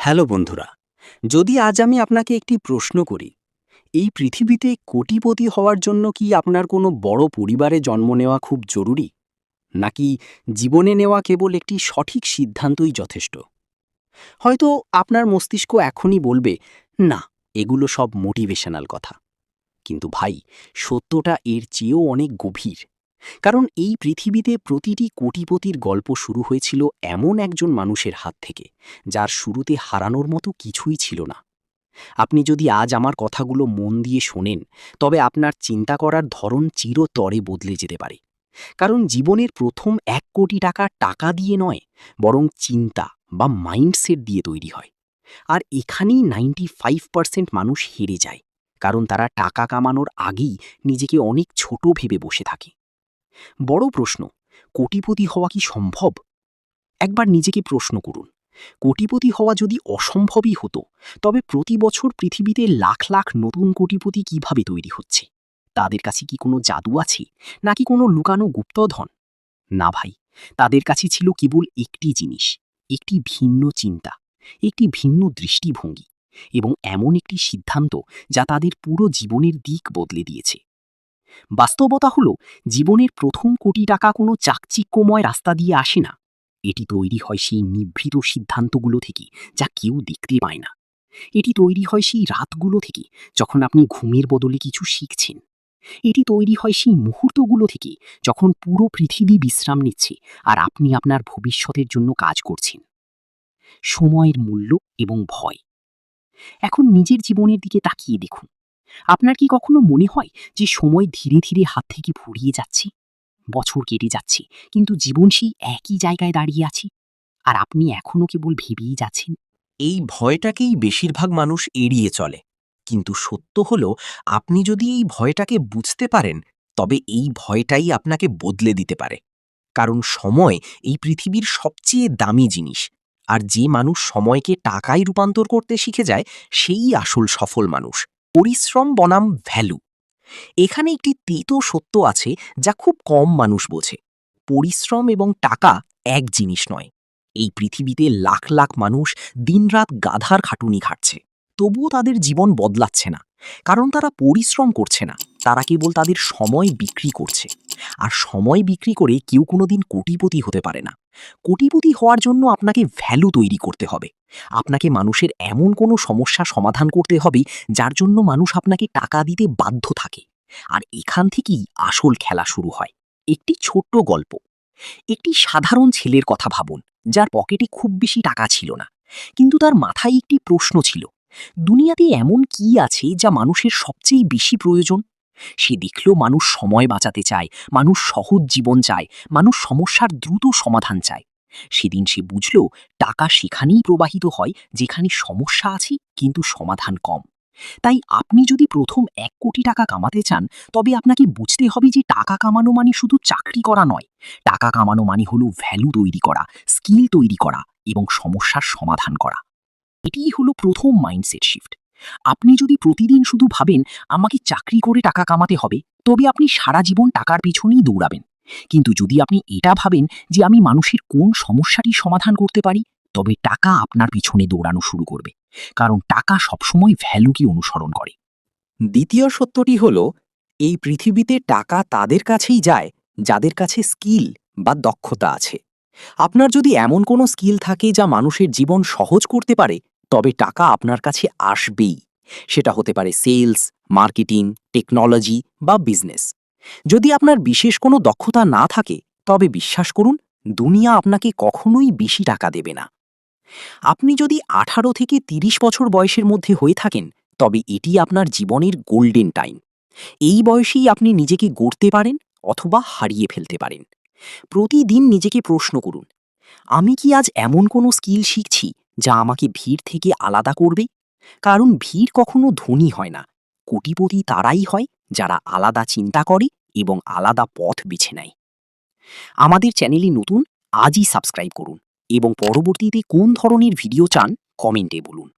Hello বন্ধুরা, যদি আজ আমি আপনাকে একটি প্রশ্ন করি, এই পৃথিবীতে কোটিপতি হওয়ার জন্য কি আপনার কোনো বড় পরিবারে জন্ম নেওয়া খুব জরুরি? নাকি জীবনে নেওয়া কেবল একটি সঠিক সিদ্ধান্তই যথেষ্ট? হয়তো আপনার মস্তিষ্ক এখনই বলবে, না, এগুলো সব মোটিভেশনাল কথা। কিন্তু ভাই, সত্যটা এর চেয়েও অনেক গভীর। কারণ এই পৃথিবীতে প্রতিটি কোটিপতির গল্প শুরু হয়েছিল এমন একজন মানুষের হাত থেকে, যার শুরুতে হারানোর মতো কিছুই ছিল না। আপনি যদি আজ আমার কথাগুলো মন দিয়ে শোনেন, তবে আপনার চিন্তা করার ধরন চিরতরে বদলে যেতে পারে। কারণ জীবনের প্রথম ১ কোটি টাকা টাকা দিয়ে নয়, বরং চিন্তা বা মাইন্ডসেট দিয়ে তৈরি হয়। আর এখানেই ৯৫% মানুষ হেরে যায়, কারণ তারা টাকা কামানোর আগেই নিজেকে অনেক ছোট ভেবে বসে থাকে। বড় প্রশ্ন, কোটিপতি হওয়া কি সম্ভব? একবার নিজেকে প্রশ্ন করুন, কোটিপতি হওয়া যদি অসম্ভবই হতো, তবে প্রতি বছর পৃথিবীতে লাখ লাখ নতুন কোটিপতি কিভাবে তৈরি হচ্ছে? তাদের কাছে কি কোনো জাদু আছে, নাকি কোনো লুকানো গুপ্তধন? না ভাই, তাদের কাছে ছিল কেবল একটি জিনিস, একটি ভিন্ন চিন্তা, একটি ভিন্ন দৃষ্টিভঙ্গি, এবং এমন একটি সিদ্ধান্ত যা তাদের পুরো জীবনের দিক বদলে দিয়েছে। বাস্তবতা হলো, জীবনের প্রথম কোটি টাকা কোনো চাকচিক্যময় রাস্তা দিয়ে আসে না। এটি তৈরি হয় সেই নিভৃত সিদ্ধান্তগুলো থেকে, যা কেউ দেখতে পায় না। এটি তৈরি হয় সেই রাতগুলো থেকে, যখন আপনি ঘুমের বদলে কিছু শিখছেন। এটি তৈরি হয় সেই মুহূর্তগুলো থেকে, যখন পুরো পৃথিবী বিশ্রাম নিচ্ছে আর আপনি আপনার ভবিষ্যতের জন্য কাজ করছেন। সময়ের মূল্য এবং ভয়। এখন নিজের জীবনের দিকে তাকিয়ে দেখুন। আপনার কি কখনো মনে হয় যে সময় ধীরে ধীরে হাত থেকে ফুরিয়ে যাচ্ছে? বছর কেটে যাচ্ছে, কিন্তু জীবন সেই একই জায়গায় দাঁড়িয়ে আছে, আর আপনি এখনো কেবল ভেবেই যাচ্ছেন। এই ভয়টাকেই বেশিরভাগ মানুষ এড়িয়ে চলে। কিন্তু সত্য হলো, আপনি যদি এই ভয়টাকে বুঝতে পারেন, তবে এই ভয়টাই আপনাকে বদলে দিতে পারে। কারণ সময় এই পৃথিবীর সবচেয়ে দামি জিনিস। আর যে মানুষ সময়কে টাকায় রূপান্তর করতে শিখে যায়, সেই আসল সফল মানুষ। পরিশ্রম বনাম ভ্যালু। এখানে একটি তেতো সত্য আছে, যা খুব কম মানুষ বোঝে। পরিশ্রম এবং টাকা এক জিনিস নয়। এই পৃথিবীতে লাখ লাখ মানুষ দিনরাত গাধার খাটুনি খাটছে, তবুও তাদের জীবন বদলাচ্ছে না। কারণ তারা পরিশ্রম করছে না, তারা কেবল তাদের সময় বিক্রি করছে। আর সময় বিক্রি করে কেউ কোনোদিন কোটিপতি হতে পারে না। কোটিপতি হওয়ার জন্য আপনাকে ভ্যালু তৈরি করতে হবে। আপনাকে মানুষের এমন কোনো সমস্যা সমাধান করতে হবে, যার জন্য মানুষ আপনাকে টাকা দিতে বাধ্য থাকে। আর এখান থেকেই আসল খেলা শুরু হয়। একটি ছোট্ট গল্প। একটি সাধারণ ছেলের কথা ভাবুন, যার পকেটে খুব বেশি টাকা ছিল না, কিন্তু তার মাথায় একটি প্রশ্ন ছিল, দুনিয়াতে এমন কি আছে যা মানুষের সবচেয়ে বেশি প্রয়োজন? সে দেখল মানুষ সময় বাঁচাতে চায়, মানুষ সহজ জীবন চায়, মানুষ সমস্যার দ্রুত সমাধান চায়। সেদিন সে বুঝল, টাকা সেখানেই প্রবাহিত হয় যেখানে সমস্যা আছে কিন্তু সমাধান কম। তাই আপনি যদি প্রথম ১ কোটি টাকা কামাতে চান, তবে আপনাকে বুঝতে হবে যে টাকা কামানো মানে শুধু চাকরি করা নয়। টাকা কামানো মানে হলো ভ্যালু তৈরি করা, স্কিল তৈরি করা এবং সমস্যার সমাধান করা। এটিই হলো প্রথম মাইন্ডসেট শিফট। আপনি যদি প্রতিদিন শুধু ভাবেন আমাকে চাকরি করে টাকা কামাতে হবে, তবে আপনি সারা জীবন টাকার পিছনেই দৌড়াবেন। কিন্তু যদি আপনি এটা ভাবেন যে আমি মানুষের কোন সমস্যাটি সমাধান করতে পারি, তবে টাকা আপনার পিছনে দৌড়ানো শুরু করবে। কারণ টাকা সবসময় ভ্যালুকে অনুসরণ করে। দ্বিতীয় সত্যটি হল, এই পৃথিবীতে টাকা তাদের কাছেই যায় যাদের কাছে স্কিল বা দক্ষতা আছে। আপনার যদি এমন কোনো স্কিল থাকে যা মানুষের জীবন সহজ করতে পারে, তবে টাকা আপনার কাছে আসবেই। সেটা হতে পারে সেলস, মার্কেটিং, টেকনোলজি বা বিজনেস। যদি আপনার বিশেষ কোনো দক্ষতা না থাকে, তবে বিশ্বাস করুন, দুনিয়া আপনাকে কখনোই বেশি টাকা দেবে না। আপনি যদি ১৮ থেকে ৩০ বছর বয়সের মধ্যে হয়ে থাকেন, তবে এটি আপনার জীবনের গোল্ডেন টাইম। এই বয়সেই আপনি নিজেকে গড়তে পারেন অথবা হারিয়ে ফেলতে পারেন। প্রতিদিন নিজেকে প্রশ্ন করুন, আমি কি আজ এমন কোনো স্কিল শিখছি যা আমাকে ভিড় থেকে আলাদা করবে? কারণ ভিড় কখনো ধনী হয় না। কোটিপতি তারাই হয় যারা আলাদা চিন্তা করে এবং আলাদা পথ বেছে নেয়। আমাদের চ্যানেলে নতুন, আজই সাবস্ক্রাইব করুন এবং পরবর্তীতে কোন ধরনের ভিডিও চান কমেন্টে বলুন।